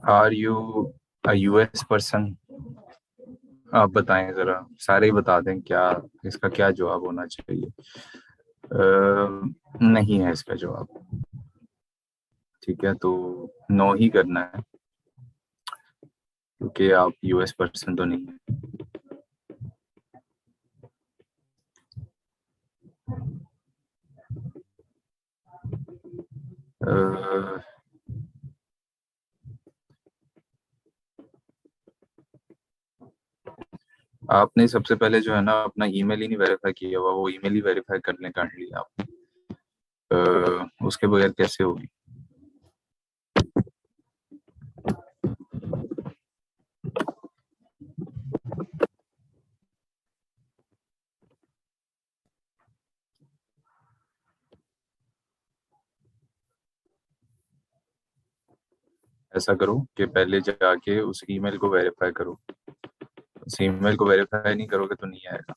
Are you a US person? आप बताएं जरा, सारे ही बता दें, क्या इसका क्या जवाब होना चाहिए? नहीं है इसका जवाब। ठीक है, तो नो ही करना है, क्योंकि आप यूएस पर्सन तो नहीं है। अ, आपने सबसे पहले जो है ना अपना ईमेल ही नहीं वेरीफाई किया हुआ, वो ईमेल ही वेरीफाई करने का लिया आप। उसके बगैर कैसे होगी? ऐसा करो कि पहले जाके उस ईमेल को वेरीफाई करो। उस ईमेल को वेरीफाई नहीं करोगे तो नहीं आएगा।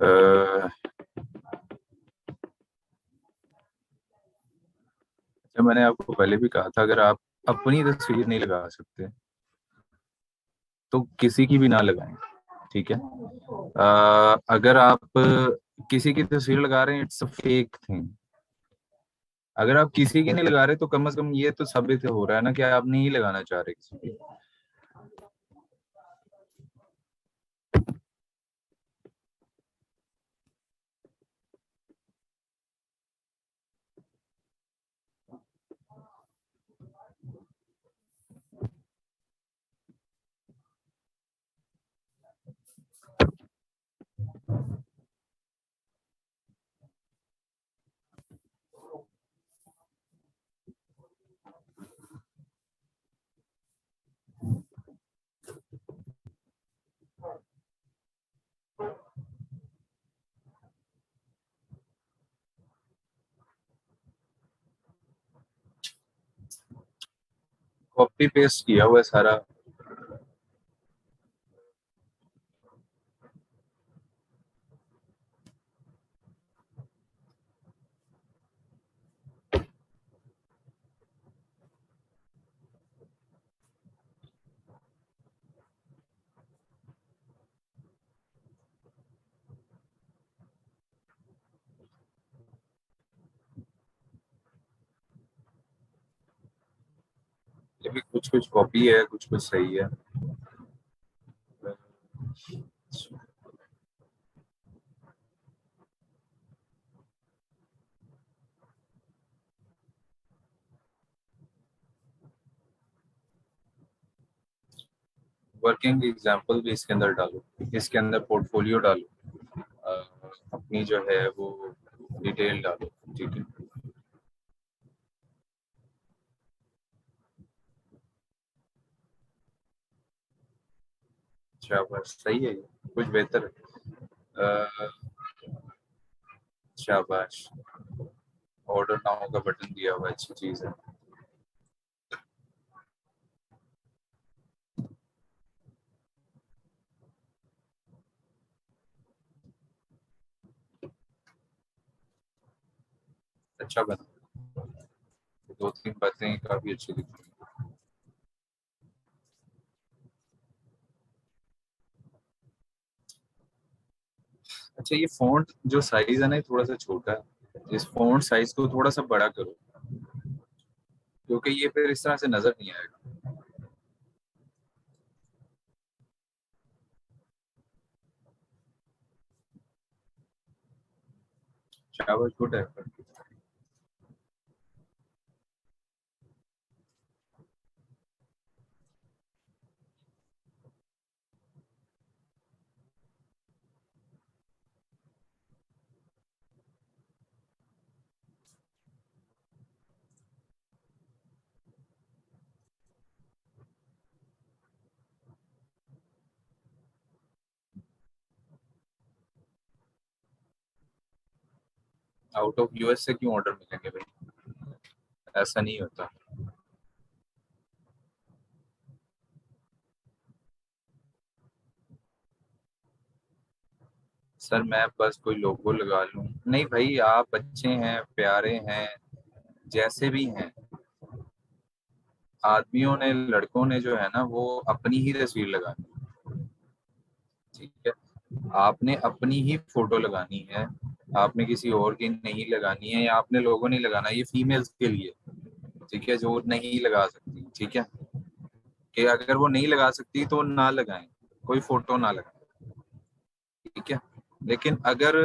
अ, अच्छा, मैंने आपको पहले भी कहा था, अगर आप अपनी तस्वीर नहीं लगा सकते तो किसी की भी ना लगाएं। ठीक है। अगर आप किसी की तस्वीर लगा रहे हैं, इट्स अ फेक थिंग। अगर आप किसी की नहीं लगा रहे तो कम से कम ये तो साबित हो रहा है ना कि आप नहीं लगाना चाह रहे किसी की। कॉपी पेस्ट किया हुआ है सारा। ये भी कुछ कुछ कॉपी है, कुछ कुछ सही है। वर्किंग एग्जाम्पल भी इसके अंदर डालो, इसके अंदर पोर्टफोलियो डालो, अपनी जो है वो डिटेल डालो। ठीक है। अच्छा, बस सही है ये, कुछ बेहतर है। शाबाश। ऑर्डर नाउ का बटन दिया हुआ है, अच्छी चीज है। अच्छा बना। दो तीन बातें काफी अच्छी दिखी। अच्छा, ये फॉन्ट जो साइज है ना, ये थोड़ा सा छोटा है। इस फॉन्ट साइज को थोड़ा सा बड़ा करो। क्योंकि ये फिर इस तरह से नजर नहीं आएगा। शाबाश, good effort. Out of US से क्यों ऑर्डर मिलेंगे भाई? ऐसा नहीं होता। सर मैं बस कोई लोगो लगा लूं? नहीं भाई, आप अच्छे हैं, प्यारे हैं, जैसे भी हैं। आदमियों ने, लड़कों ने जो है ना, वो अपनी ही तस्वीर लगानी, ठीक है। आपने अपनी ही फोटो लगानी है, आपने किसी और की नहीं लगानी है, या आपने लोगो नहीं लगाना। ये फीमेल्स के लिए, ठीक है, जो नहीं लगा सकती, ठीक है। कि अगर वो नहीं लगा सकती तो ना लगाएं, कोई फोटो ना लगाएं, ठीक है। लेकिन अगर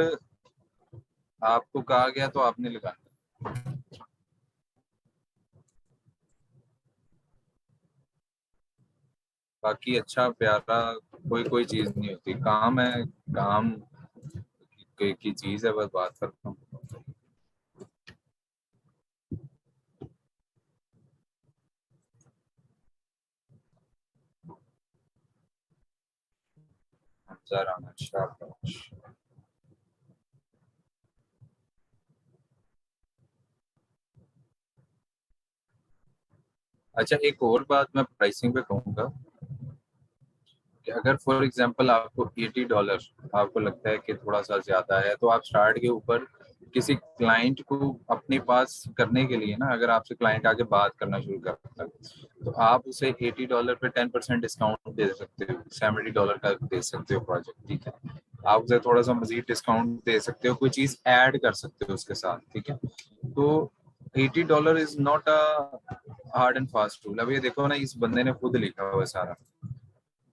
आपको कहा गया तो आपने लगाना। बाकी अच्छा प्यारा कोई चीज नहीं होती, काम है, काम की चीज है, बस बात करता हूँ। जरा शाबाश। अच्छा, एक और बात मैं प्राइसिंग पे कहूंगा कि अगर फॉर एग्जांपल आपको $80 आपको लगता है कि थोड़ा सा ज्यादा है, तो आप स्टार्ट के ऊपर किसी क्लाइंट को अपने पास करने के लिए ना, अगर आपसे क्लाइंट आके बात करना शुरू करता है, तो आप उसे $80 पे 10% डिस्काउंट दे सकते हो, $70 का दे सकते हो प्रोजेक्ट, ठीक है। आप उसे थोड़ा सा मजीद डिस्काउंट दे सकते हो, कोई चीज ऐड कर सकते हो उसके साथ, ठीक है। तो $80 is not a hard and fast rule. अब ये देखो ना, इस बंदे ने खुद लिखा हुआ है सारा।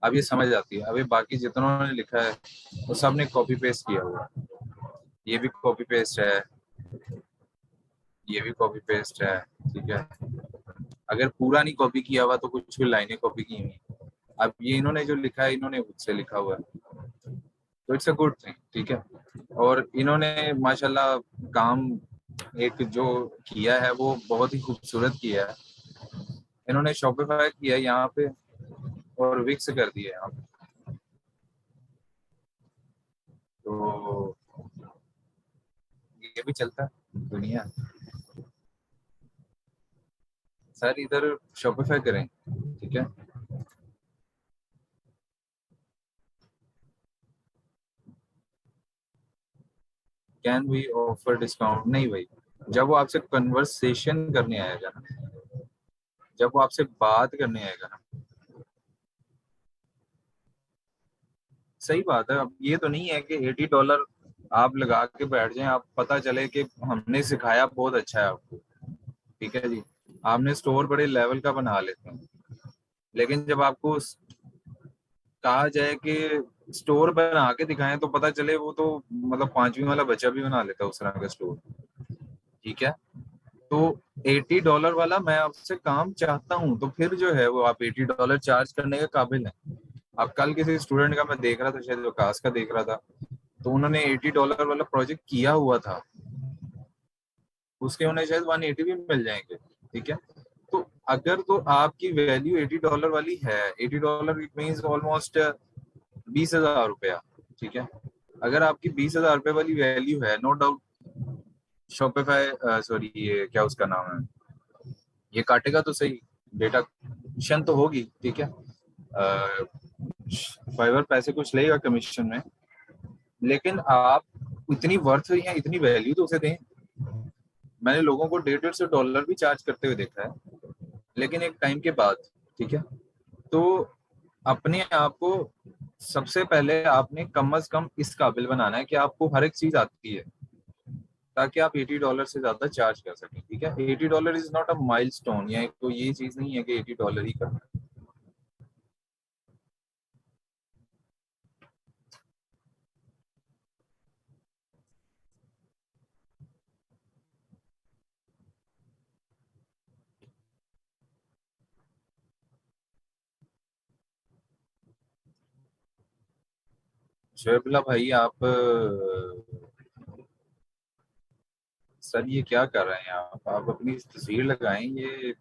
अब ये समझ आती है। अभी बाकी जितनों ने लिखा है वो सब ने कॉपी पेस्ट किया हुआ है। ये भी कॉपी पेस्ट है, ये भी कॉपी पेस्ट है, ठीक है। अगर पूरा नहीं कॉपी किया हुआ तो कुछ भी लाइनें कॉपी की हुई। अब ये इन्होंने जो लिखा है, इन्होंने खुद से लिखा हुआ है, तो इट्स अ गुड थिंग, ठीक है। और इन्होंने माशाल्लाह काम एक जो किया है वो बहुत ही खूबसूरत किया है। इन्होंने शॉपिफाई किया है यहाँ पे, और विक्स कर दिया है यहाँ पे। तो ये भी चलता है दुनिया। सर इधर शॉपिफाई करें, ठीक है। Can we offer discount? नहीं भाई, जब वो आपसे कन्वर्सेशन करने आएगा ना, जब वो आपसे बात करने आएगा ना। सही बात है। अब ये तो नहीं है कि $80 आप लगा के बैठ जाएं, आप पता चले कि हमने सिखाया बहुत अच्छा है आपको, ठीक है जी। आपने स्टोर बड़े लेवल का बना लेते हैं, लेकिन जब आपको कहा जाए कि स्टोर बना के दिखाएं, तो पता चले वो तो मतलब 5वीं वाला बच्चा भी बना लेता है उस तरह का स्टोर, ठीक है। तो $80 वाला मैं आपसे काम चाहता हूँ, तो फिर जो है वो आप $80 चार्ज करने के काबिल है। अब कल किसी स्टूडेंट का मैं देख रहा था, शायद विकास का देख रहा था, तो उन्होंने $80 वाला प्रोजेक्ट किया हुआ था, उसके उन्हें शायद 180 भी मिल जाएंगे, ठीक है। तो अगर तो आपकी वैल्यू $80 वाली है, $80 इट मीन ऑलमोस्ट 20,000 रुपया, ठीक है। अगर आपकी 20,000 रुपये वाली वैल्यू है, नो डाउट शॉपिफाई, सॉरी ये क्या उसका नाम है, ये काटेगा तो सही, डेटा कमीशन तो होगी, ठीक है। फाइवर पैसे कुछ लेगा कमीशन में, लेकिन आप इतनी वर्थ या इतनी वैल्यू तो उसे दें। मैंने लोगों को 150-150 भी चार्ज करते हुए देखा है, लेकिन एक टाइम के बाद, ठीक है। तो अपने आप को सबसे पहले आपने कम से कम इस काबिल बनाना है कि आपको हर एक चीज आती है, ताकि आप $80 से ज्यादा चार्ज कर सकें। ठीक है, $80 इज नॉट अ माइलस्टोन, या तो ये चीज नहीं है कि $80 ही करना है। शोएबुल्ला भाई, आप सर ये क्या कर रहे हैं आप अपनी तस्वीर लगाएं, ये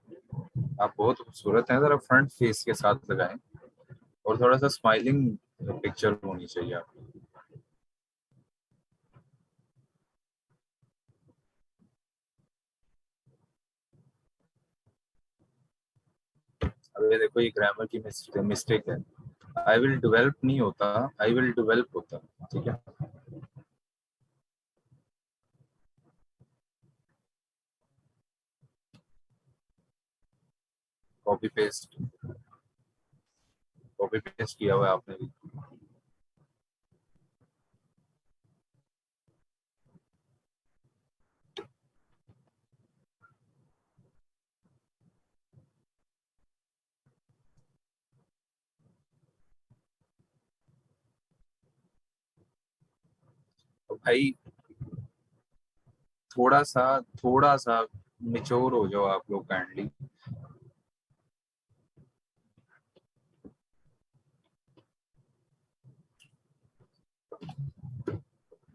आप बहुत खूबसूरत हैं, जरा फ्रंट फेस के साथ लगाएं और थोड़ा सा स्माइलिंग पिक्चर होनी चाहिए आपकी। अब ये देखो, ये ग्रामर की मिस्टेक है। आई विल डेवलप नहीं होता, आई विल डेवलप होता। ठीक है, कॉपी पेस्ट, कॉपी पेस्ट किया हुआ है आपने भी। तो भाई थोड़ा सा मिच्योर हो जाओ आप लोग काइंडली।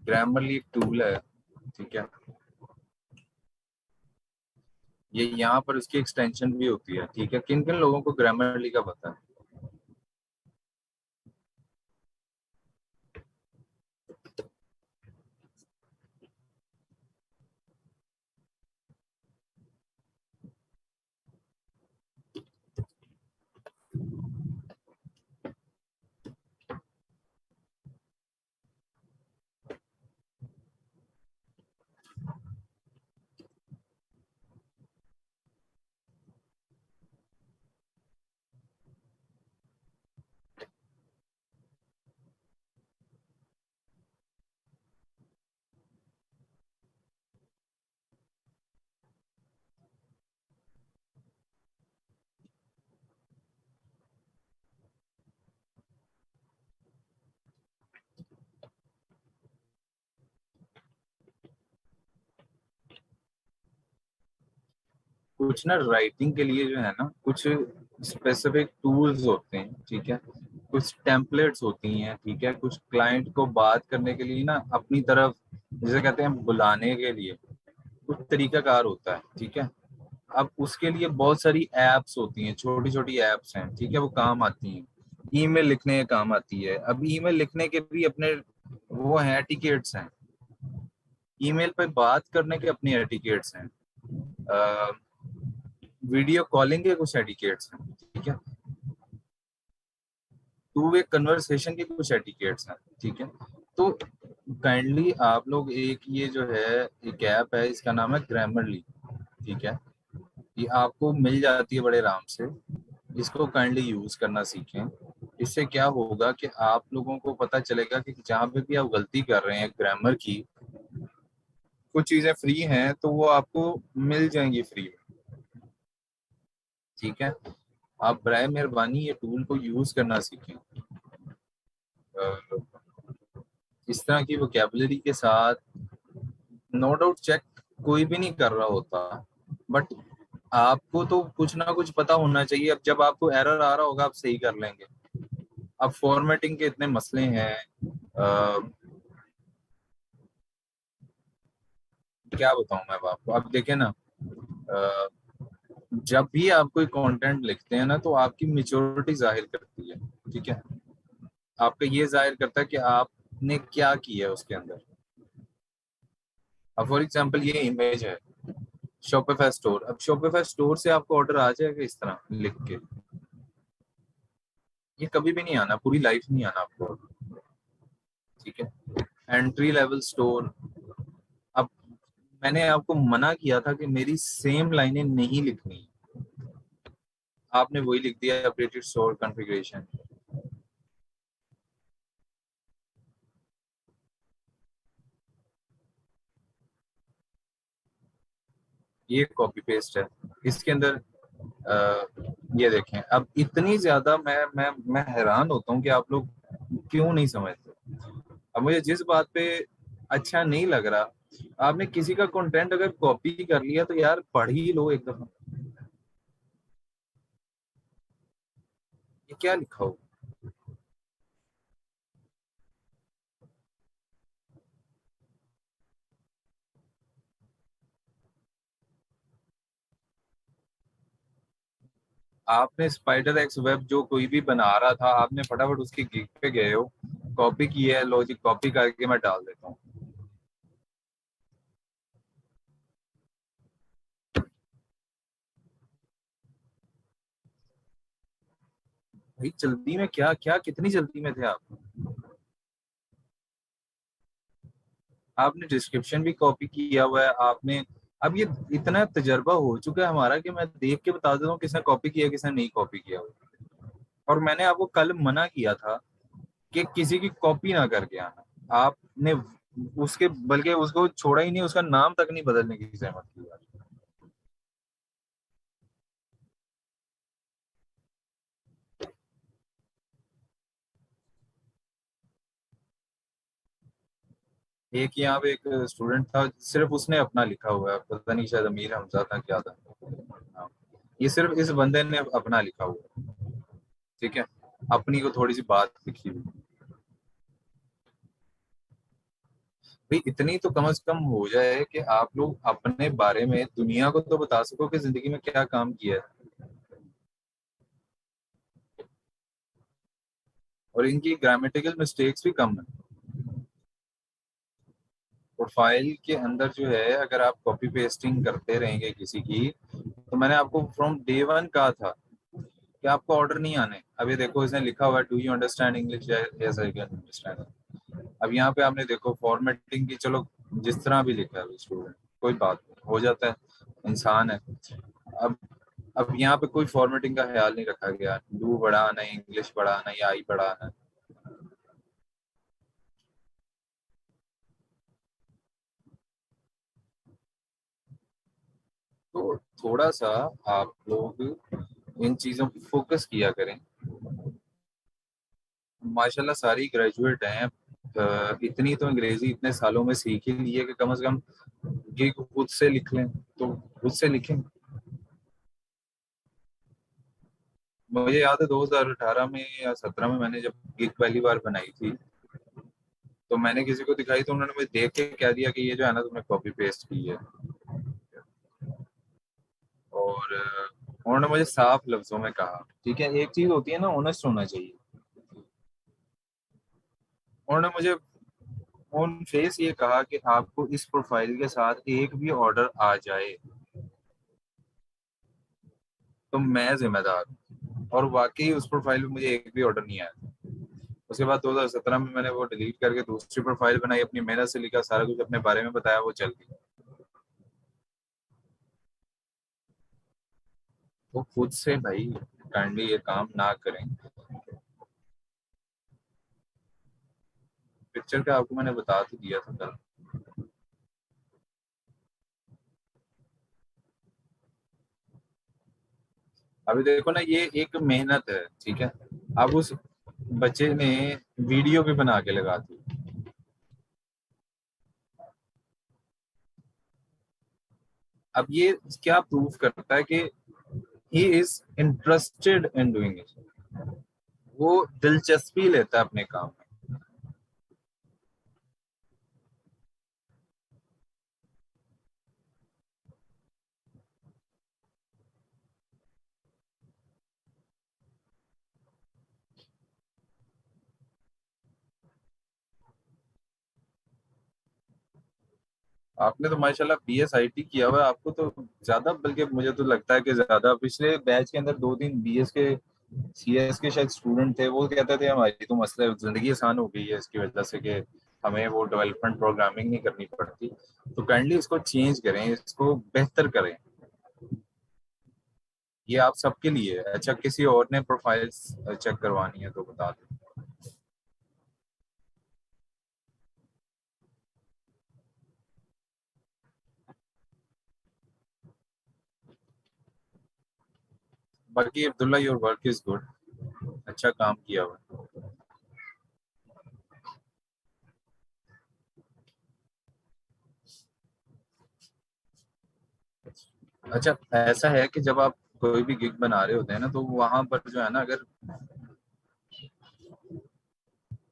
ग्रामरली एक टूल है, ठीक है, ये यहाँ पर उसकी एक्सटेंशन भी होती है। ठीक है, किन किन लोगों को ग्रामरली का पता है? कुछ ना राइटिंग के लिए जो है ना, कुछ स्पेसिफिक टूल्स होते हैं। ठीक है, कुछ टेम्पलेट्स होती हैं। ठीक है, कुछ क्लाइंट को बात करने के लिए ना अपनी तरफ, जिसे कहते हैं बुलाने के लिए, कुछ तरीकाकार होता है। ठीक है, अब उसके लिए बहुत सारी एप्स होती हैं, छोटी छोटी एप्स हैं। ठीक है, वो काम आती हैं, ईमेल लिखने के काम आती है। अब ईमेल लिखने के भी अपने वो हैं, एटिकेट्स हैं। ईमेल पे बात करने के अपने एटिकेट्स हैं। वीडियो कॉलिंग के कुछ एटिकेट्स हैं। ठीक है, टू वे कन्वर्सेशन के कुछ एटिकेट्स हैं। ठीक है, तो काइंडली आप लोग एक ये जो है, एक ऐप है, इसका नाम है ग्रामरली। ठीक है, ये आपको मिल जाती है बड़े आराम से। इसको काइंडली यूज करना सीखें। इससे क्या होगा कि आप लोगों को पता चलेगा कि जहाँ पे भी आप गलती कर रहे हैं ग्रामर की, कुछ चीजें फ्री हैं तो वो आपको मिल जाएंगी फ्री में। ठीक है, आप बराए मेहरबानी ये टूल को यूज करना सीखें। अ, इस तरह की वोकेबलरी के साथ, नो डाउट चेक कोई भी नहीं कर रहा होता, बट आपको तो कुछ ना कुछ पता होना चाहिए। अब जब आपको एरर आ रहा होगा, आप सही कर लेंगे। अब फॉर्मेटिंग के इतने मसले हैं। क्या बताऊं मैं अब आपको, अब देखें ना, अ, जब भी आप कोई कंटेंट लिखते हैं ना, तो आपकी मेच्योरिटी जाहिर करती है। ठीक है, आपका ये जाहिर करता है कि आपने क्या किया है उसके अंदर। अब फॉर एग्जांपल ये इमेज है शॉपिफाई स्टोर। अब शॉपिफाई स्टोर से आपको ऑर्डर आ जाएगा इस तरह लिख के? ये कभी भी नहीं आना, पूरी लाइफ नहीं आना आपको। ठीक है, एंट्री लेवल स्टोर। अब मैंने आपको मना किया था कि मेरी सेम लाइनें नहीं लिखनी, आपने वही लिख दिया, अपडेटेड स्टोर कॉन्फ़िगरेशन। ये कॉपी पेस्ट है। इसके अंदर अ, ये देखें। अब इतनी ज्यादा मैं हैरान होता हूँ कि आप लोग क्यों नहीं समझते। अब मुझे जिस बात पे अच्छा नहीं लग रहा, आपने किसी का कंटेंट अगर कॉपी कर लिया तो यार पढ़ ही लो एक दफा, ये क्या लिखा हो। आपने स्पाइडर एक्स वेब जो कोई भी बना रहा था, आपने फटाफट उसकी गिग पे गए हो, कॉपी की है, लॉजिक कॉपी करके मैं डाल देता हूँ। भाई जल्दी में क्या क्या, कितनी जल्दी में थे आप। आपने डिस्क्रिप्शन भी कॉपी किया हुआ है आपने। अब ये इतना तजर्बा हो चुका है हमारा कि मैं देख के बता देता हूँ किसने कॉपी किया किसने नहीं कॉपी किया हुआ। और मैंने आपको कल मना किया था कि किसी की कॉपी ना करके आना। आपने उसके बल्कि उसको छोड़ा ही नहीं, उसका नाम तक नहीं बदलने की जहमत की यार। एक यहाँ पे एक स्टूडेंट था, सिर्फ उसने अपना लिखा हुआ है, पता नहीं शायद अमीर हमजा था क्या था। हाँ, ये सिर्फ इस बंदे ने अपना लिखा हुआ है। ठीक है, अपनी को थोड़ी सी बात लिखी हुई। भाई इतनी तो कम से कम हो जाए कि आप लोग अपने बारे में दुनिया को तो बता सको कि जिंदगी में क्या काम किया है। और इनकी ग्रामेटिकल मिस्टेक्स भी कम है। प्रोफाइल के अंदर जो है, अगर आप कॉपी पेस्टिंग करते रहेंगे किसी की, तो मैंने आपको फ्रॉम डे वन कहा था कि आपको ऑर्डर नहीं आने। अब ये देखो इसने लिखा हुआ है do you understand English, yes I can understand. अब यहाँ पे आपने देखो फॉर्मेटिंग की, चलो जिस तरह भी लिखा है स्टूडेंट, कोई बात नहीं, हो जाता है, इंसान है। अब अब यहाँ पे कोई फॉर्मेटिंग का ख्याल नहीं रखा गया, डू बड़ा आना है, इंग्लिश बड़ा आना है या आई बड़ा आना है। तो थोड़ा सा आप लोग इन चीजों पे फोकस किया करें। माशाल्लाह सारी ग्रेजुएट हैं। इतनी तो अंग्रेजी इतने सालों में सीख ही ली है कि कम से कम गिग खुद से लिख लें, तो खुद से लिखें। मुझे याद है 2018 में या 17 में मैंने जब गिग पहली बार बनाई थी, तो मैंने किसी को दिखाई तो उन्होंने मुझे देख के कह दिया कि ये जो है ना तुमने कॉपी पेस्ट की है। और उन्होंने मुझे साफ लफ्जों में कहा, ठीक है, एक चीज होती है ना, ऑनेस्ट होना चाहिए। उन्होंने मुझे ऑन फेस ये कहा कि आपको इस प्रोफाइल के साथ एक भी ऑर्डर आ जाए तो मैं जिम्मेदार हूँ। और वाकई उस प्रोफाइल पे मुझे एक भी ऑर्डर नहीं आया। उसके बाद 2017 में मैंने वो डिलीट करके दूसरी प्रोफाइल बनाई, अपनी मेहनत से लिखा, सारा कुछ अपने बारे में बताया, वो चल गई। तो खुद से भाई काइंडली ये काम ना करें। पिक्चर का आपको मैंने बता तो दिया था कल। अभी देखो ना, ये एक मेहनत है, ठीक है। अब उस बच्चे ने वीडियो भी बना के लगा दी। अब ये क्या प्रूफ करता है कि he is interested in doing it. वो दिलचस्पी लेता है अपने काम में। आपने तो माशाल्लाह BS IT किया हुआ है, आपको तो ज्यादा, बल्कि मुझे तो लगता है कि ज्यादा पिछले बैच के अंदर दो तीन BS के CS के शायद स्टूडेंट थे, वो कहते थे हमारी तो मसला जिंदगी आसान हो गई है इसकी वजह से कि हमें वो डेवलपमेंट प्रोग्रामिंग नहीं करनी पड़ती। तो काइंडली इसको चेंज करें, इसको बेहतर करें। ये आप सबके लिए है। अच्छा, किसी और ने प्रोफाइल्स चेक करवानी है तो बता दें। बाकी Abdullah your work is good, अच्छा काम किया हुआ। अच्छा, ऐसा है कि जब आप कोई भी गिग बना रहे होते हैं ना, तो वहां पर जो है ना, अगर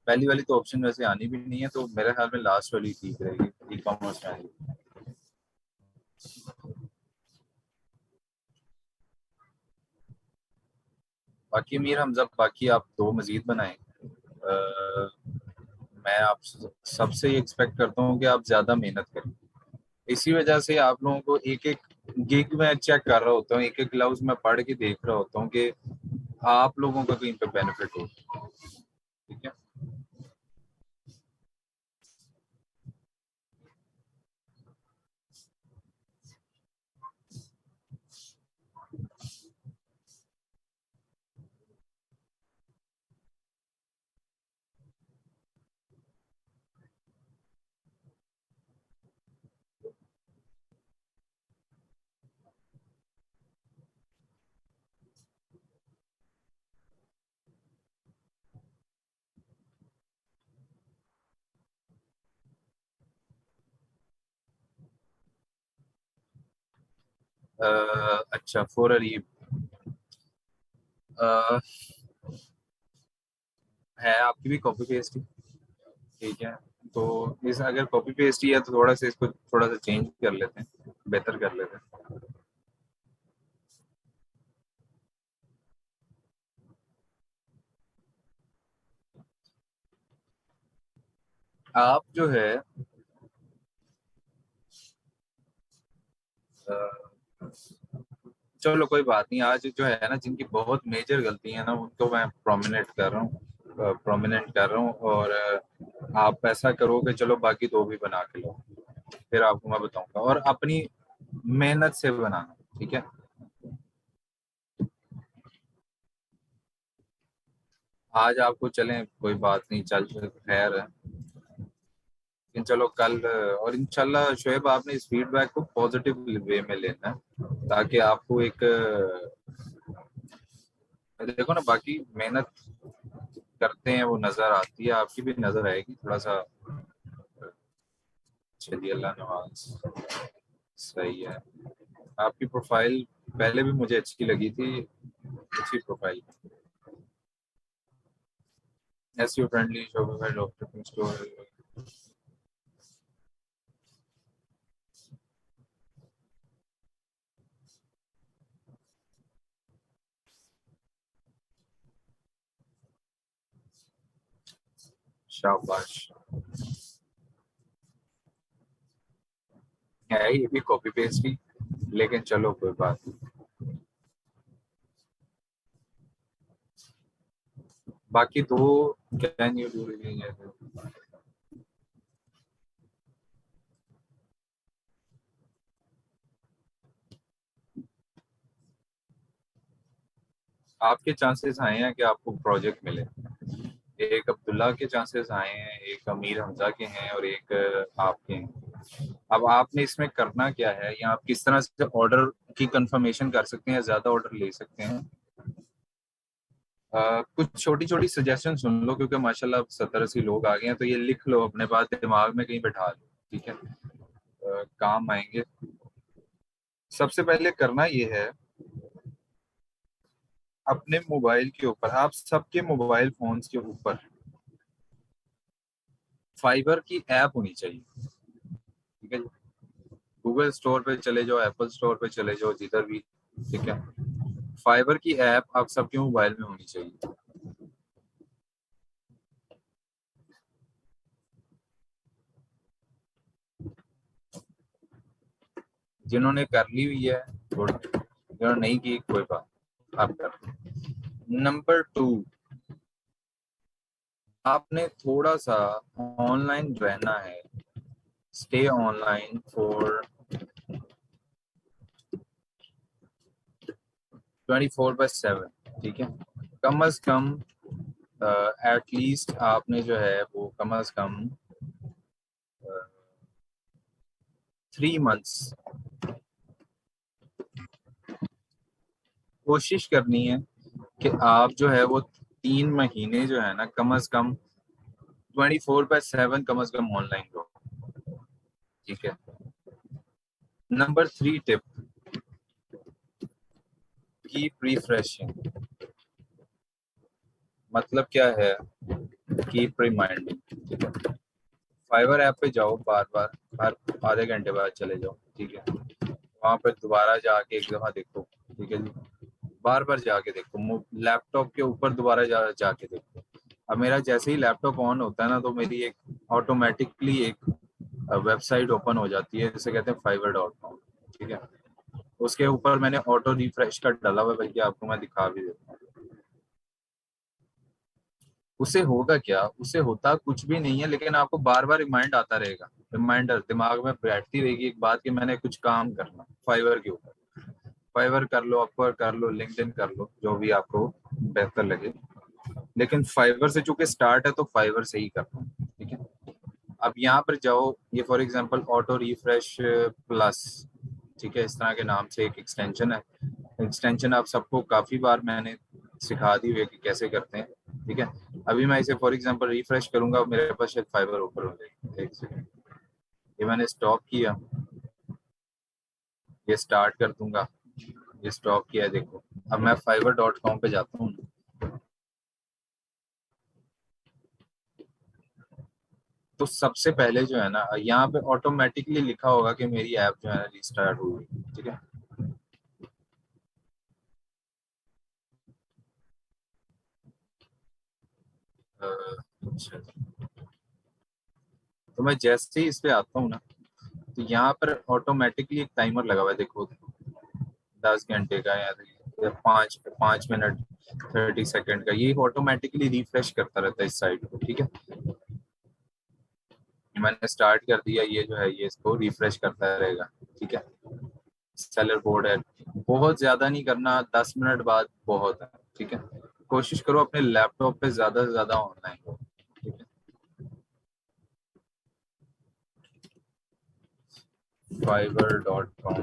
पहली वाली तो ऑप्शन वैसे आनी भी नहीं है, तो मेरे ख्याल में लास्ट वाली ठीक रहेगी, ई कॉमर्स में आएगी। बाकी मीर हमजा, बाकी आप दो मजीद बनाएं। मैं आप सबसे एक्सपेक्ट करता हूँ कि आप ज्यादा मेहनत करें। इसी वजह से आप लोगों को एक एक गिग में चेक कर रहा होता हूँ, एक एक लफ्ज मैं पढ़ के देख रहा होता हूँ कि आप लोगों का कहीं पे बेनिफिट हो। ठीक है। अच्छा, फॉर अरीब है आपकी भी कॉपी पेस्ट ही। ठीक है। तो इस अगर कॉपी पेस्ट ही है तो थोड़ा सा इसको थोड़ा सा चेंज कर लेते हैं, बेहतर कर लेते हैं। आप जो है अ, चलो कोई बात नहीं, आज जो है ना, जिनकी बहुत मेजर गलती है ना, उनको मैं प्रोमिनेंट कर रहा हूँ। और आप ऐसा करो कि चलो बाकी दो भी बना के लो, फिर आपको मैं बताऊंगा, और अपनी मेहनत से बनाना। ठीक है। आज आपको चलें, कोई बात नहीं, चल खैर है। लेकिन चलो कल, और इंशाल्लाह शोएब, आपने इस फीडबैक को पॉजिटिव वे में लेना है, ताकि आपको एक देखो ना, बाकी मेहनत करते हैं वो नजर आती है, आपकी भी नजर आएगी थोड़ा सा। चलिए, अल्लाह नवाज। सही है। आपकी प्रोफाइल पहले भी मुझे अच्छी लगी थी, अच्छी profile. SEO friendly, Shopify dropshipping store. शाबाश। है ये भी कॉपी पेस्ट ही, लेकिन चलो कोई बात नहीं। बाकी दो, कैन यू डू रिवीजन? आपके चांसेस आए हैं कि आपको प्रोजेक्ट मिले। एक अब्दुल्ला के चांसेस आए हैं, एक अमीर हमजा के हैं, और एक आपके हैं। अब आपने इसमें करना क्या है, या आप किस तरह से ऑर्डर की कंफर्मेशन कर सकते हैं, ज्यादा ऑर्डर ले सकते हैं। कुछ छोटी छोटी सजेशन सुन लो, क्योंकि माशाल्लाह 70-80 लोग आ गए हैं, तो ये लिख लो अपने पास, दिमाग में कहीं बैठा लो। ठीक है। काम आएंगे। सबसे पहले करना ये है, अपने मोबाइल के ऊपर, आप सबके मोबाइल फोन्स के ऊपर फाइबर की ऐप होनी चाहिए। ठीक है। गूगल स्टोर पे चले जाओ, एप्पल स्टोर पे चले जाओ, जिधर भी। ठीक है। फाइबर की ऐप आप सबके मोबाइल में होनी चाहिए। जिन्होंने कर ली हुई है गुड, जिन्होंने नहीं की कोई बात, आप कर। नंबर 2, आपने थोड़ा सा ऑनलाइन रहना है। Stay online for 24/7। ठीक है। कम अज कम एटलीस्ट आपने जो है वो कम अज कम 3 मंथ्स, कोशिश करनी है कि आप जो है वो 3 महीने जो है ना कम से कम 24/7 कम से कम ऑनलाइन रहो। ठीक है। Number 3 tip, keep refreshing. मतलब क्या है, कीप रिमाइंडिंग। ठीक है। फाइवर ऐप पे जाओ, बार बार हर आधे घंटे बाद चले जाओ। ठीक है। वहां पर दोबारा जाके एक दफा देखो। ठीक है जी। बार बार जाके देखो, लैपटॉप के ऊपर दोबारा जाके देखो। अब मेरा जैसे ही लैपटॉप ऑन होता है ना, तो मेरी एक ऑटोमेटिकली एक वेबसाइट ओपन हो जाती है, जिसे कहते हैं fiverr.com। ठीक है। उसके ऊपर मैंने ऑटो रिफ्रेश का डाला हुआ है, बल्कि आपको मैं दिखा भी देता हूँ। उससे होगा क्या, उससे होता कुछ भी नहीं है, लेकिन आपको बार बार रिमाइंडर दिमाग में बैठती रहेगी एक बात कि मैंने कुछ काम करना फाइवर के ऊपर। फाइवर कर लो, अपवर्क कर लो, लिंक्डइन कर लो, जो भी आपको बेहतर लगे। लेकिन फाइवर से चूंकि स्टार्ट है तो फाइवर से ही करना। ठीक है। अब यहाँ पर जाओ, ये for example auto refresh plus. ठीक है, इस तरह के नाम से एक एक्सटेंशन है। एक्सटेंशन आप सबको काफ़ी बार मैंने सिखा दी हुई है कि कैसे करते हैं। ठीक है। अभी मैं इसे फॉर एग्जांपल रिफ्रेश करूंगा, मेरे पास शायद फाइबर ऊपर हो जाएगी। एक सेकंड, ये मैंने स्टॉप किया, ये स्टार्ट कर दूंगा, ये स्टॉप किया है, देखो। अब मैं fiverr.com पे जाता हूँ। तो सबसे पहले जो है ना, यहाँ पे ऑटोमेटिकली लिखा होगा कि मेरी ऐप जो है ना रिस्टार्ट हुई। ठीक है। अच्छा, तो मैं जैसे ही इस पे आता हूँ ना, तो यहाँ पर ऑटोमेटिकली एक टाइमर लगा हुआ है, देखो। 10 घंटे का या 5 5 मिनट 30 सेकेंड का, ये ऑटोमेटिकली रिफ्रेश करता रहता है इस साइट को। ठीक है। मैंने स्टार्ट कर दिया, ये जो है ये इसको रिफ्रेश करता रहेगा। ठीक है। सेलर बोर्ड है, बहुत ज्यादा नहीं करना, 10 मिनट बाद बहुत है। ठीक है। कोशिश करो अपने लैपटॉप पे ज्यादा से ज्यादा ऑनलाइन हो। ठीक है। fiverr.com।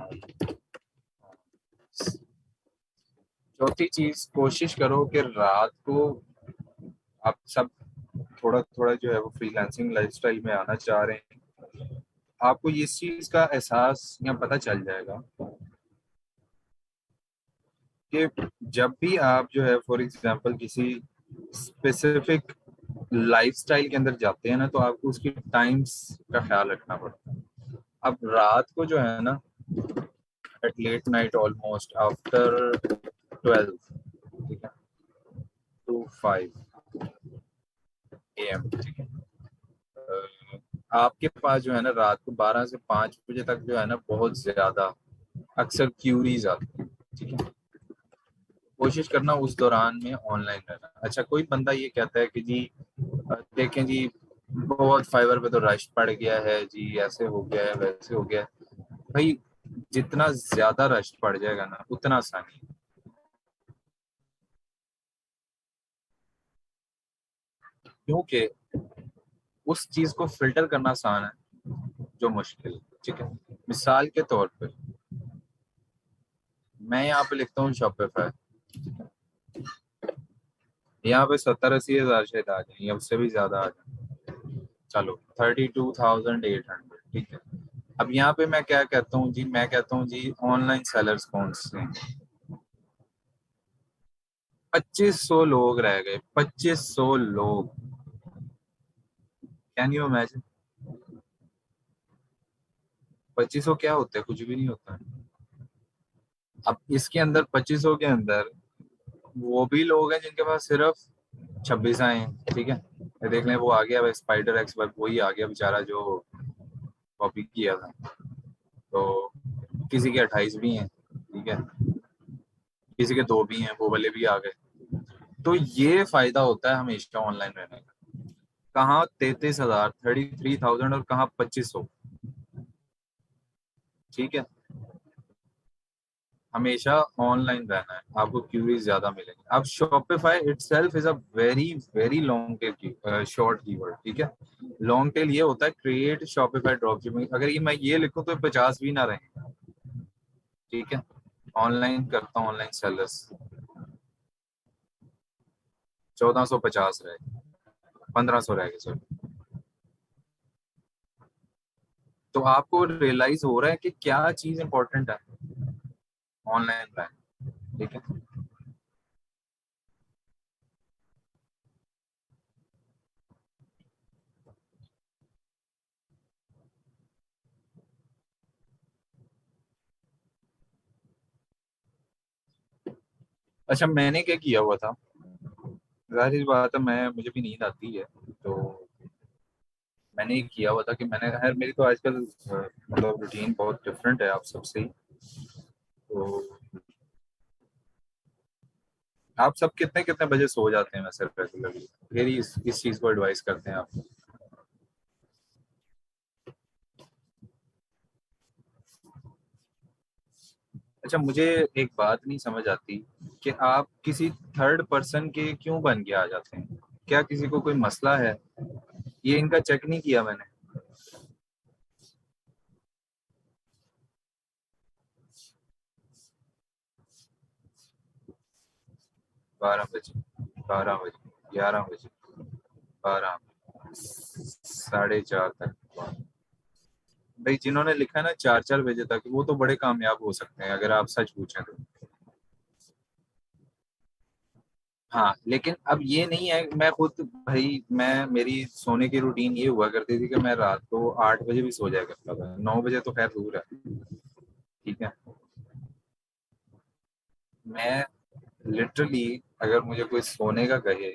चौथी चीज, कोशिश करो कि रात को आप सब थोड़ा थोड़ा जो है वो फ्रीलांसिंग लाइफस्टाइल में आना चाह रहे हैं, आपको इस चीज का एहसास या पता चल जाएगा कि जब भी आप जो है फॉर एग्जांपल किसी स्पेसिफिक लाइफस्टाइल के अंदर जाते हैं ना, तो आपको उसकी टाइम्स का ख्याल रखना पड़ता है। अब रात को जो है ना, at late night almost after 12, ठीक है, टू 5 AM। ठीक है। आपके पास जो है ना रात को 12 से 5 बजे तक जो है ना बहुत ज्यादा अक्सर क्यूरीज आती हैं। ठीक है। कोशिश करना उस दौरान में ऑनलाइन रहना। अच्छा, कोई बंदा ये कहता है कि जी देखें जी, बहुत फाइवर पे तो रश पड़ गया है जी, ऐसे हो गया है, वैसे हो गया है। भाई, जितना ज्यादा रश पड़ जाएगा ना, उतना आसानी है। क्योंकि उस चीज को फिल्टर करना आसान है जो मुश्किल है। ठीक है। मिसाल के तौर पे मैं यहाँ पे लिखता हूँ शॉपिफाई, यहाँ पे 70 80 हज़ार शायद आ जाए, या उससे भी ज्यादा आ जाए। चलो 32,800। ठीक है। अब यहाँ पे मैं क्या कहता हूँ जी, मैं कहता हूँ जी ऑनलाइन सेलर्स कौन से हैं। 2500 लोग रह गए, 2500 लोग। Can you imagine? 2500 क्या होता है, कुछ भी नहीं होता है। अब इसके अंदर 2500 के अंदर वो भी लोग हैं जिनके पास सिर्फ 26 आए हैं। ठीक है। ये देख लें, वो आ गया स्पाइडर एक्स वर्क, वही आ गया बेचारा जो कॉपी किया था। तो किसी के 28 भी हैं। ठीक है। किसी के 2 भी हैं, वो वाले भी आ गए। तो ये फायदा होता है हमेशा ऑनलाइन रहने का। कहाँ 33,000, 33,000, और कहाँ 2500। ठीक है। हमेशा ऑनलाइन रहना है, आपको क्यूरीज ज्यादा मिलेंगे। अब Shopify itself is a very very long tail short keyword. ठीक है। लॉन्ग टेल ये होता है क्रिएट शॉपिफाई ड्रॉप शिपिंग। अगर ये मैं ये लिखूं तो 50 भी ना रहेंगे। ठीक है। ऑनलाइन करता हूँ, ऑनलाइन सेलर्स 1450 रहे, 1500 रह गए सर। तो आपको रियलाइज हो रहा है कि क्या चीज इंपॉर्टेंट है? ऑनलाइन प्लान, ठीक है। अच्छा, मैंने क्या किया हुआ था, जाहिर सी बात है, मैं मुझे भी नींद आती है, तो मैंने ये किया हुआ था कि मैंने, खैर मेरी तो आजकल मतलब रूटीन बहुत डिफरेंट है आप सबसे ही। तो आप सब कितने कितने बजे सो जाते हैं वैसे रेगुलरली? फिर ही इस चीज को एडवाइस करते हैं आप। अच्छा, मुझे एक बात नहीं समझ आती कि आप किसी थर्ड पर्सन के क्यों बन के आ जाते हैं? क्या किसी को कोई मसला है? ये इनका चेक नहीं किया मैंने। 12 बजे, 12 बजे, 11 बजे, 12, 4:30 तक। भाई जिन्होंने लिखा है ना 4-4 बजे तक, वो तो बड़े कामयाब हो सकते हैं अगर आप सच पूछें तो। हाँ, लेकिन अब ये नहीं है, मैं खुद, भाई मैं, मेरी सोने की रूटीन ये हुआ करती थी कि मैं रात को 8 बजे भी सो जाया करता था, 9 बजे तो खैर दूर है, ठीक है। मैं लिटरली, अगर मुझे कोई सोने का कहे,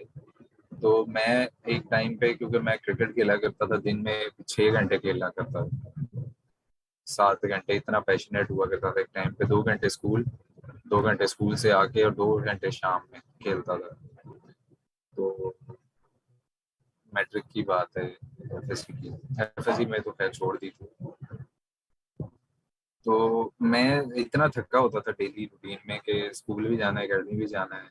तो मैं एक टाइम पे, क्योंकि मैं क्रिकेट खेला करता था, दिन में 6 घंटे खेला करता था, 7 घंटे, इतना पैशनेट हुआ करता था एक टाइम पे। 2 घंटे स्कूल, 2 घंटे स्कूल से आके और 2 घंटे शाम में खेलता था। तो मैट्रिक की बात है, एफएससी की, एफएससी में तो खैर छोड़ दी थी। तो मैं इतना थका होता था डेली रूटीन में कि स्कूल भी जाना है, अकेडमी भी जाना है।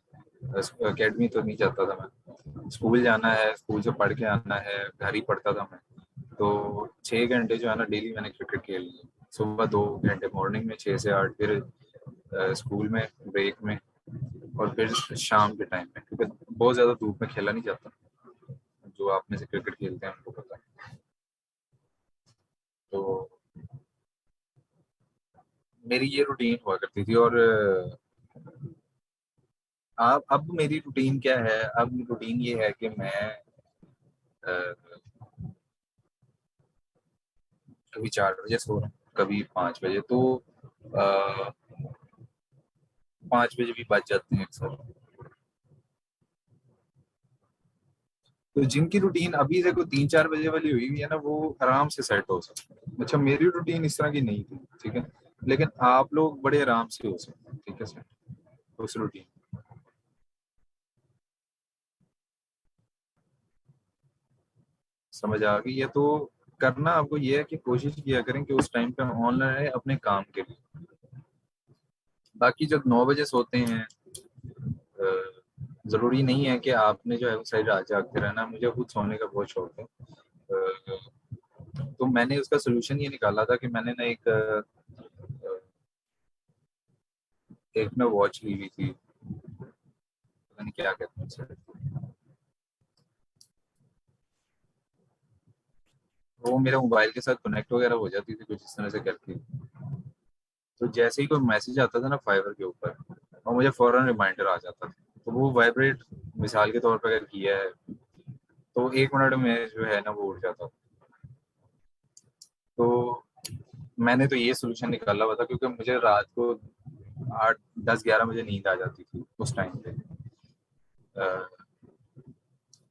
अकेडमी तो नहीं जाता था मैं, स्कूल जाना है, स्कूल से पढ़ के आना है, घर ही पढ़ता था मैं। तो 6 घंटे जो है ना डेली मैंने क्रिकेट खेल ली। सुबह 2 घंटे मॉर्निंग में 6 से 8, फिर स्कूल में ब्रेक में, और फिर शाम के टाइम में, क्योंकि बहुत ज़्यादा धूप में खेला नहीं जाता, जो आप में से क्रिकेट खेलते हैं उनको पता है। तो मेरी ये रूटीन हुआ करती थी। और अब मेरी रूटीन क्या है? अब रूटीन ये है कि मैं अ, कभी 4 बजे सो रहा हूँ, कभी 5 बजे, तो 5 बजे भी बच जाते हैं अक्सर। तो जिनकी रूटीन अभी से कोई 3-4 बजे वाली हुई हुई है ना, वो आराम से सेट हो सकते हैं। अच्छा, मेरी रूटीन इस तरह की नहीं थी, ठीक है, लेकिन आप लोग बड़े आराम से हो सकते हैं, ठीक है सर, उस रूटीन। समझ आ गई है? तो करना आपको ये है कि कोशिश किया करें कि उस टाइम पे ऑनलाइन रहे अपने काम के लिए। बाकी जब 9 बजे सोते हैं, जरूरी नहीं है कि आपने जो है वो सारी रात जागते रहना। मुझे खुद सोने का बहुत शौक है। तो मैंने उसका सोल्यूशन ये निकाला था कि मैंने ना एक ना वॉच ली हुई थी, पता नहीं क्या कहते हैं उसे। वो मेरे मोबाइल के साथ कनेक्ट वगैरह हो जाती थी कुछ इस तरह से करके। तो जैसे ही कोई मैसेज आता था ना फाइवर के ऊपर, और मुझे फौरन रिमाइंडर आ जाता था। तो वो वाइब्रेट, मिसाल के तौर पर अगर किया है, तो 1 मिनट में जो है ना वो उठ जाता था। तो मैंने तो ये सोल्यूशन निकाला हुआ था, क्योंकि मुझे रात को 8, 10, 11 बजे नींद आ जाती थी उस टाइम पे। अ,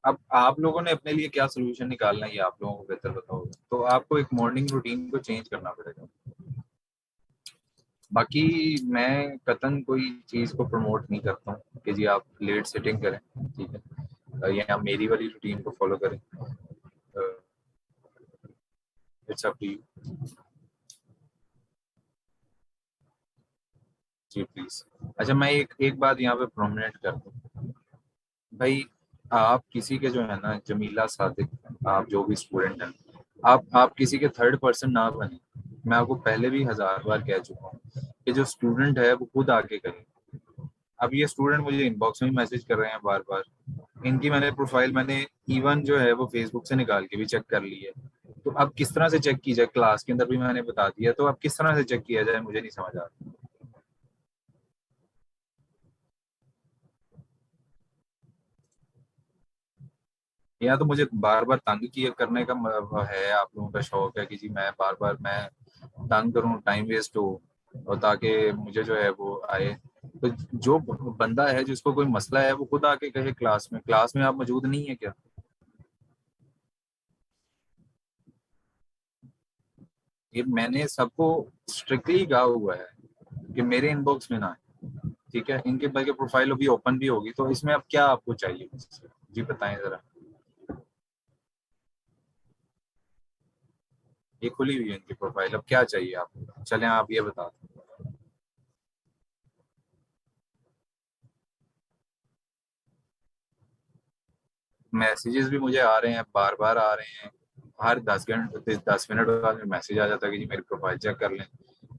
अब आप लोगों ने अपने लिए क्या सोल्यूशन निकालना है, ये आप लोगों को बेहतर बताओगे। तो आपको एक मॉर्निंग रूटीन को चेंज करना पड़ेगा। बाकी मैं कतन कोई चीज़ को प्रमोट नहीं करता हूँ कि जी आप लेट सिटिंग करें, ठीक है, या मेरी वाली रूटीन को फॉलो करें। It's up to you. जी प्लीज। अच्छा, मैं एक एक बात यहाँ पे प्रोमिनेंट कर दूँ भाई। आप किसी के जो है ना, जमीला, सादिक, आप जो भी स्टूडेंट हैं, आप किसी के थर्ड पर्सन ना बने। मैं आपको पहले भी 1000 बार कह चुका हूँ कि जो स्टूडेंट है वो खुद आके करे। अब ये स्टूडेंट मुझे इनबॉक्स में मैसेज कर रहे हैं बार बार। इनकी मैंने प्रोफाइल मैंने इवन जो है वो फेसबुक से निकाल के भी चेक कर ली है। तो अब किस तरह से चेक की जाए, क्लास के अंदर भी मैंने बता दिया, तो अब किस तरह से चेक किया जाए मुझे नहीं समझ आ रहा। या तो मुझे बार बार तंग किए करने का है, आप लोगों का शौक है कि जी मैं बार बार मैं तंग करूं, टाइम वेस्ट हो, और ताकि मुझे जो है वो आए। तो जो बंदा है जिसको कोई मसला है वो खुद आके कहे क्लास में। क्लास में आप मौजूद नहीं है क्या? ये मैंने सबको स्ट्रिक्टली कहा हुआ है कि मेरे इनबॉक्स में ना आए। ठीक है, इनके बल्कि प्रोफाइल अभी ओपन भी होगी, तो इसमें अब क्या आपको चाहिए मुझसे? जी बताएं जरा। ये खुली हुई है इनकी प्रोफाइल, अब क्या चाहिए आपको? चलें आप ये बता दें। मैसेजेस भी मुझे आ रहे हैं, बार बार आ रहे हैं। हर 10 घंटे 10 मिनट बाद में मैसेज आ जाता है कि जी मेरी प्रोफाइल चेक कर लें,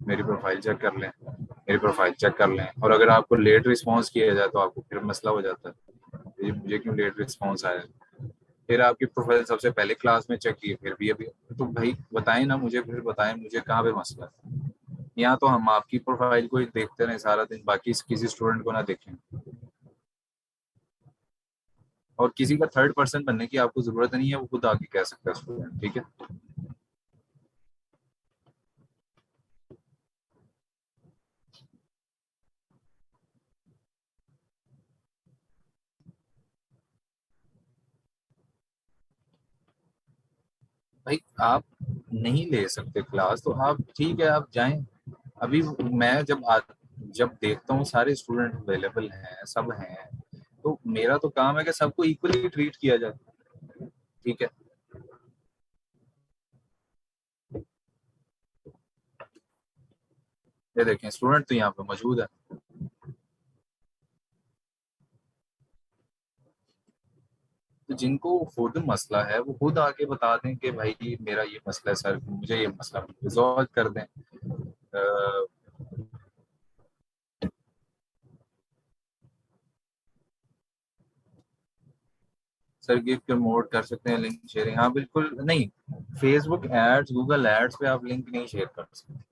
मेरी प्रोफाइल चेक कर लें, मेरी प्रोफाइल चेक कर लें। और अगर आपको लेट रिस्पॉन्स किया जाए तो आपको फिर मसला हो जाता है, ये मुझे क्यों लेट रिस्पॉन्स आया। फिर आपकी प्रोफाइल सबसे पहले क्लास में चेक की, फिर भी अभी। तो भाई बताएं ना मुझे, फिर बताएं मुझे कहाँ पे मसला है। यहाँ तो हम आपकी प्रोफाइल को ही देखते रहे सारा दिन, बाकी किसी स्टूडेंट को ना देखें। और किसी का थर्ड पर्सन बनने की आपको जरूरत नहीं है, वो खुद आके कह सकता है स्टूडेंट। ठीक है। भाई आप नहीं ले सकते क्लास तो आप ठीक है आप जाएं। अभी मैं जब देखता हूँ सारे स्टूडेंट अवेलेबल हैं, सब हैं, तो मेरा तो काम है कि सबको इक्वली ट्रीट किया जाए। ठीक है। ये देखें स्टूडेंट तो यहाँ पे मौजूद है। तो जिनको खुद मसला है वो खुद आके बता दें कि भाई मेरा ये मसला है सर, मुझे ये मसला रिजॉल्व कर दें। सर गिफ्ट प्रमोट कर सकते हैं, लिंक शेयरिंग, हाँ बिल्कुल नहीं। फेसबुक एड्स, गूगल एड्स पे आप लिंक नहीं शेयर कर सकते।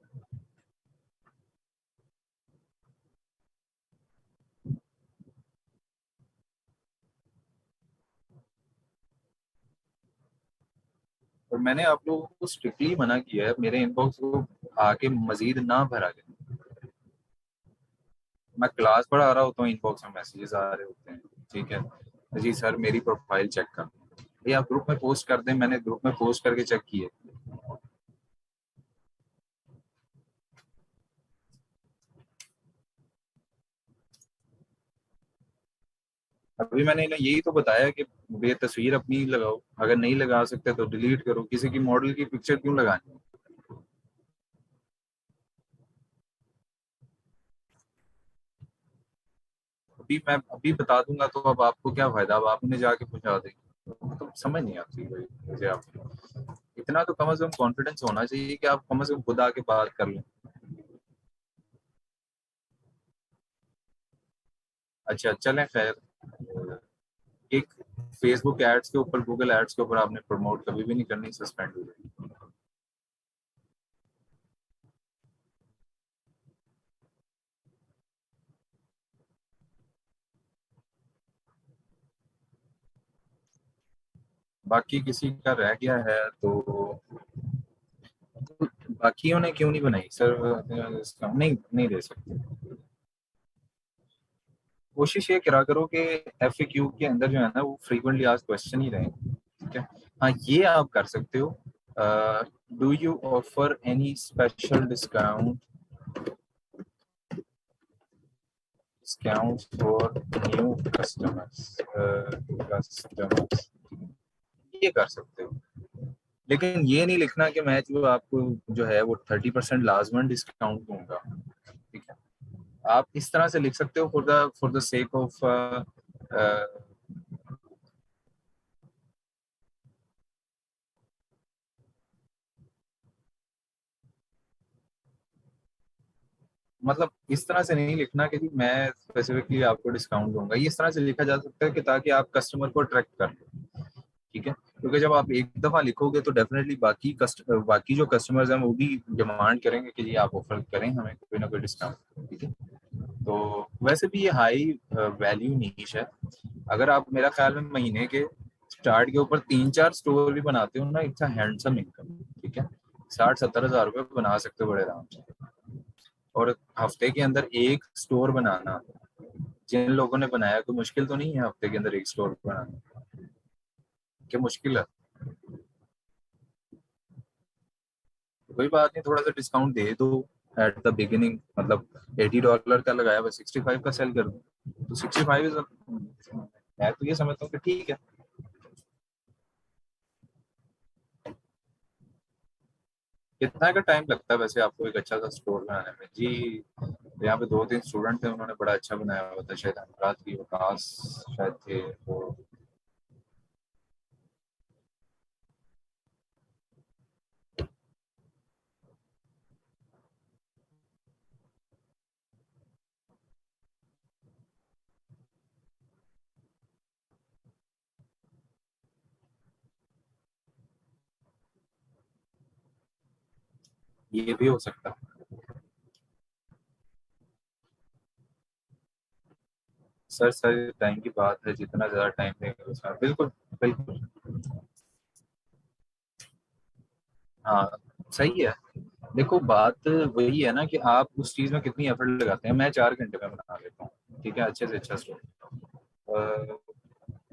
और मैंने आप लोगों को स्ट्रिक्टली मना किया है मेरे इनबॉक्स को आके मजीद ना भरा करें। मैं क्लास पढ़ा रहा होता हूँ, इनबॉक्स में मैसेजेस आ रहे होते हैं। ठीक है जी सर मेरी प्रोफाइल चेक कर। ये आप ग्रुप में पोस्ट कर दें, मैंने ग्रुप में पोस्ट करके चेक किए। अभी मैंने इन्हें यही तो बताया कि ये तस्वीर अपनी लगाओ, अगर नहीं लगा सकते तो डिलीट करो, किसी की मॉडल की पिक्चर क्यों लगानी। अभी मैं अभी बता दूंगा तो अब आपको क्या फायदा, अब आप उन्हें जाके पहुंचा देंगे। तो समझ नहीं आती भाई मुझे आप। इतना तो कम से कम कॉन्फिडेंस होना चाहिए कि आप कम से कम खुद आके बात कर लें। अच्छा चलें खैर। एक फेसबुक एड्स के ऊपर, गूगल एड्स के ऊपर आपने प्रमोट कभी भी नहीं करनी, सस्पेंड हो जाएगी। बाकी किसी का रह गया है तो बाकियों ने क्यों नहीं बनाई सर, इसका नहीं नहीं दे सकते। कोशिश ये करा करो कि एफएक्यू के अंदर जो है ना वो फ्रीक्वेंटली आज क्वेश्चन ही रहे। ठीक है। हाँ ये आप कर सकते हो। Do you offer any special discount, discount for new customers, customers, ये कर सकते हो। लेकिन ये नहीं लिखना कि मैं जो आपको जो है वो 30% लाजमन डिस्काउंट दूंगा। ठीक है। आप इस तरह से लिख सकते हो फॉर द सेक ऑफ मतलब इस तरह से नहीं लिखना कि जी मैं स्पेसिफिकली आपको डिस्काउंट दूंगा, ये इस तरह से लिखा जा सकता है कि ताकि आप कस्टमर को अट्रैक्ट कर लो। ठीक है, क्योंकि जब आप एक दफा लिखोगे तो डेफिनेटली बाकी जो कस्टमर्स हैं वो भी डिमांड करेंगे कि जी आप ऑफर करें हमें कोई ना कोई डिस्काउंट। ठीक है, तो वैसे भी ये हाई वैल्यू नीश है। अगर आप मेरा ख्याल में महीने के स्टार्ट के ऊपर 3-4 स्टोर भी बनाते हो ना, इट्स हैंडसम इनकम। ठीक है, 60-70 हज़ार रुपये बना सकते हो बड़े आराम से। और हफ्ते के अंदर एक स्टोर बनाना, जिन लोगों ने बनाया, कोई मुश्किल तो नहीं है हफ्ते के अंदर एक स्टोर बनाना, क्या मुश्किल है? कोई बात नहीं, थोड़ा सा डिस्काउंट दे दो एट द बिगिनिंग। मतलब $80 का लगाया हुआ 65 का सेल कर दो, तो 65 इज, मैं तो ये समझता हूँ कि ठीक है। कितना का टाइम लगता है वैसे आपको एक अच्छा सा स्टोर बनाने में जी? यहाँ पे 2-3 स्टूडेंट थे, उन्होंने बड़ा अच्छा बनाया हुआ था, शायद अनुराग की वकास शायद थे वो। ये भी हो सकता है। सर सर टाइम की बात है, जितना ज्यादा टाइम देंगे उसका बिल्कुल। बिल्कुल। हाँ, सही है। देखो बात वही है ना कि आप उस चीज में कितनी एफर्ट लगाते हैं। मैं 4 घंटे में बना लेता हूँ, ठीक है, अच्छे से अच्छा स्टोर।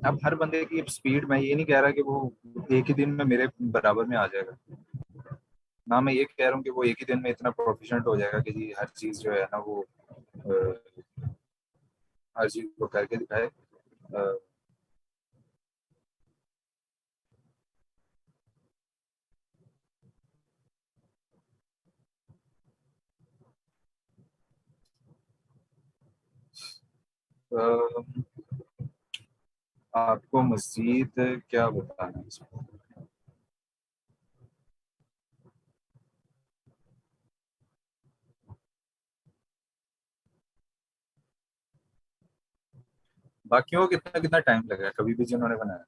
अब हर बंदे की स्पीड, मैं ये नहीं कह रहा कि वो एक ही दिन में मेरे बराबर में आ जाएगा, ना मैं ये कह रहा हूँ कि वो एक ही दिन में इतना प्रोफिशिएंट हो जाएगा कि जी हर चीज जो है ना वो हर चीज को करके दिखाए। अ, अ, आपको मजीद क्या बताना है इसमें? बाकियों को कितना कितना टाइम लगेगा कभी भी जिन्होंने बनाया?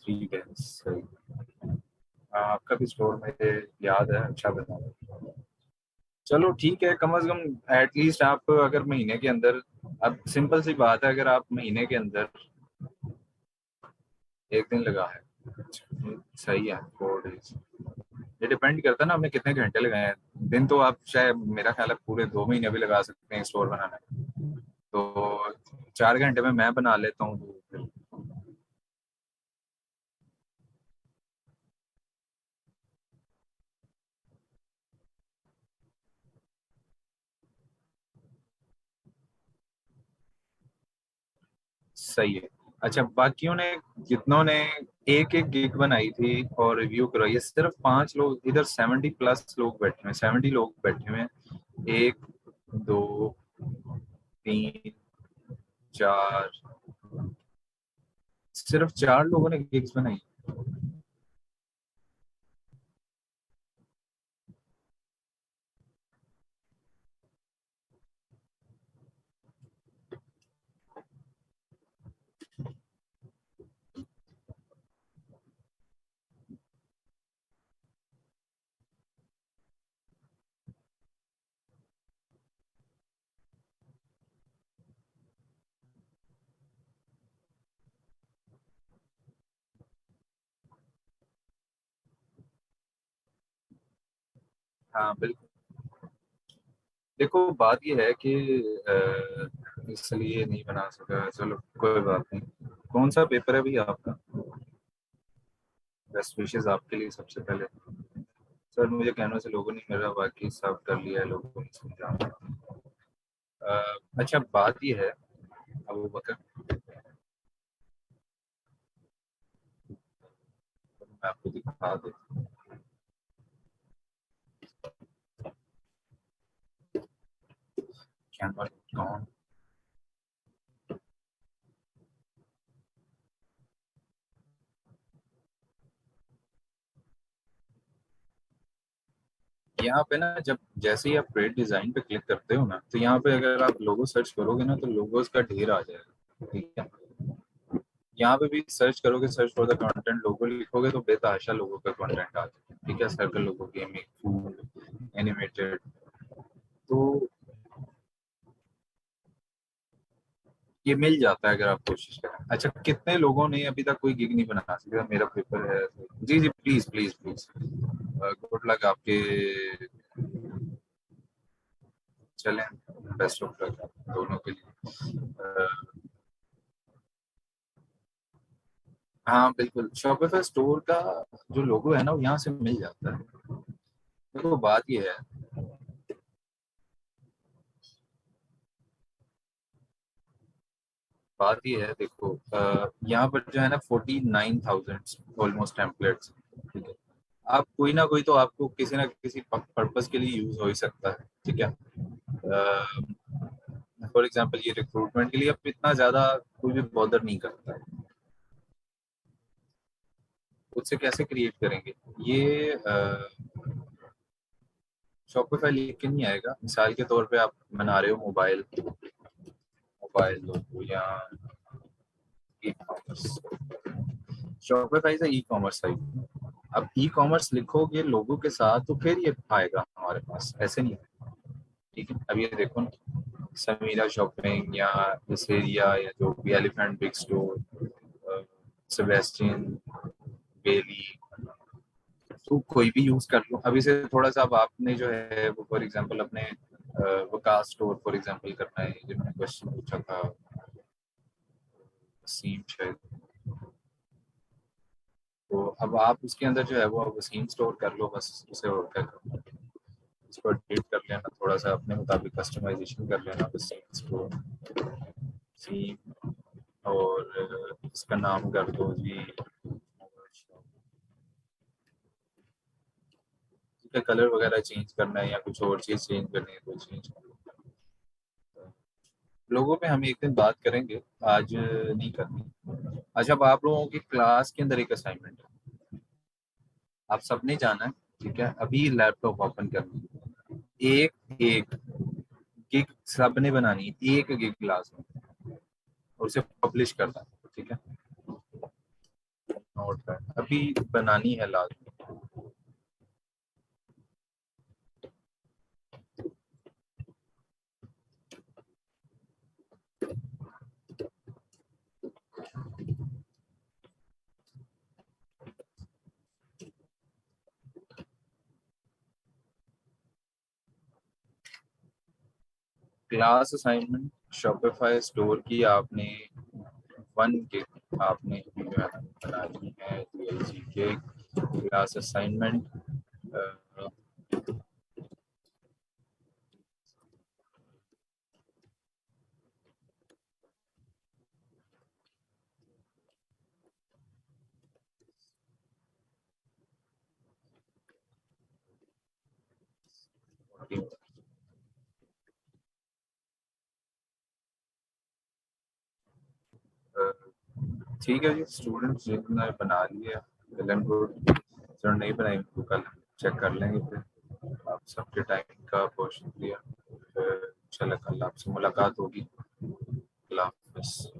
3 डेज, सही। हाँ, आपका भी स्टोर मुझे याद है, अच्छा बना है। चलो ठीक है, कम से कम एटलीस्ट आप अगर महीने के अंदर, अब सिंपल सी बात है, अगर आप महीने के अंदर एक दिन लगा है, सही है, 4 डेज। ये डिपेंड करता है ना आपने कितने घंटे लगाए हैं। दिन तो आप शायद मेरा ख्याल है पूरे 2 महीने भी लगा सकते हैं स्टोर बनाने में। तो 4 घंटे में मैं बना लेता हूँ तो फिर सही है। अच्छा, बाकियों ने, जितनों ने एक एक गिग बनाई थी और रिव्यू करवाई है, सिर्फ 5 लोग, इधर 70+ लोग बैठे हुए हैं, 70 लोग बैठे हुए हैं। 1, 2, 3, 4, सिर्फ 4 लोगों ने गिग्स बनाई। हाँ बिल्कुल। देखो बात ये है कि इसलिए नहीं बना सका, चलो कोई बात नहीं। कौन सा पेपर है भैया आपका? बेस्ट विशेस आपके लिए सबसे पहले। सर मुझे कहने से लोगों ने मेरा बाकी सब कर लिया है, लोगों को नहीं समझा। अच्छा बात ये है, अबू बकर, मैं आपको दिखा देता हूँ। canva.com। यहाँ पे ना जब जैसे ही आप क्रिएट डिजाइन पे क्लिक करते हो ना, तो यहाँ पे अगर आप लोगो सर्च करोगे ना, तो लोगोस का ढेर आ जाएगा, ठीक है। यहाँ पे भी सर्च करोगे, सर्च फॉर द कंटेंट लोगो लिखोगे तो बेतहाशा लोगों का कंटेंट आ जाएगा, ठीक है। सर्कल लोगो, गेमिंग, फूड, एनिमेटेड। तो ये मिल जाता है अगर आप कोशिश करें। अच्छा, कितने लोगों ने अभी तक कोई गिग नहीं बना सका? मेरा पेपर है। जी जी, please please please, good luck आपके। चलें, बेस्ट ऑफ लक दोनों के लिए। हाँ बिल्कुल, शॉपिफाई स्टोर का जो लोगो है ना, वो यहाँ से मिल जाता है। देखो बात ये है, बात ये है, देखो यहाँ पर जो है ना 49,000 ऑलमोस्ट टेम्पलेट्स, ठीक है। आप कोई ना कोई तो आपको किसी ना किसी पर्पस के लिए यूज हो ही सकता है, ठीक है। फॉर एग्जांपल ये रिक्रूटमेंट के लिए अब इतना ज्यादा कोई भी बॉदर नहीं करता है। उससे कैसे क्रिएट करेंगे ये? शॉपिफाई लिख के नहीं आएगा। मिसाल के तौर पे आप बना रहे हो मोबाइल, मोबाइल लोगो या ई कॉमर्स। शॉपिफाई से ई कॉमर्स साइट, अब ई कॉमर्स लिखोगे लोगों के साथ तो फिर ये आएगा हमारे पास, ऐसे नहीं है, ठीक है। अब ये देखो ना, समीरा शॉपिंग या विसेरिया या जो भी, एलिफेंट बिग स्टोर, सेबेस्टियन, बेली, तो कोई भी यूज कर लो। अभी से थोड़ा सा अब आपने जो है वो फॉर एग्जांपल अपने वकास स्टोर फॉर एग्जांपल करना है, जिन्होंने क्वेश्चन पूछा था, वसीम शायद। तो अब आप उसके अंदर जो है वो वसीम स्टोर कर लो, बस उसे और क्या करो, इसको एडिट कर लेना, थोड़ा सा अपने मुताबिक कस्टमाइजेशन कर लेना, वसीम स्टोर, वसीम, और इसका नाम कर दो जी, कलर वगैरह चेंज करना है या कुछ और चीज चेंज करनी है तो चेंज कर लो। लोगों पे हम एक दिन बात करेंगे, आज नहीं करनी। अच्छा, अब आप लोगों की क्लास के अंदर एक असाइनमेंट है, आप सबने जाना है, ठीक है। अभी लैपटॉप ओपन करना है, एक एक गिग सबने बनानी है, एक गिग क्लास में, और उसे पब्लिश करना है, ठीक है। नोट कर, अभी बनानी है लाजमी। क्लास असाइनमेंट शॉपिफाई स्टोर की आपने 1 गिग आपने जो है बनानी है, DLG के क्लास असाइनमेंट। ठीक है जी, स्टूडेंट्स जितने बना लिए वेल एंड गुड, जो नहीं बनाई उनको कल चेक कर लेंगे। फिर आप सबके टाइम का बहुत शुक्रिया। इंशाल्लाह कल आपसे मुलाकात होगी। अल्लाह हाफ़िज़।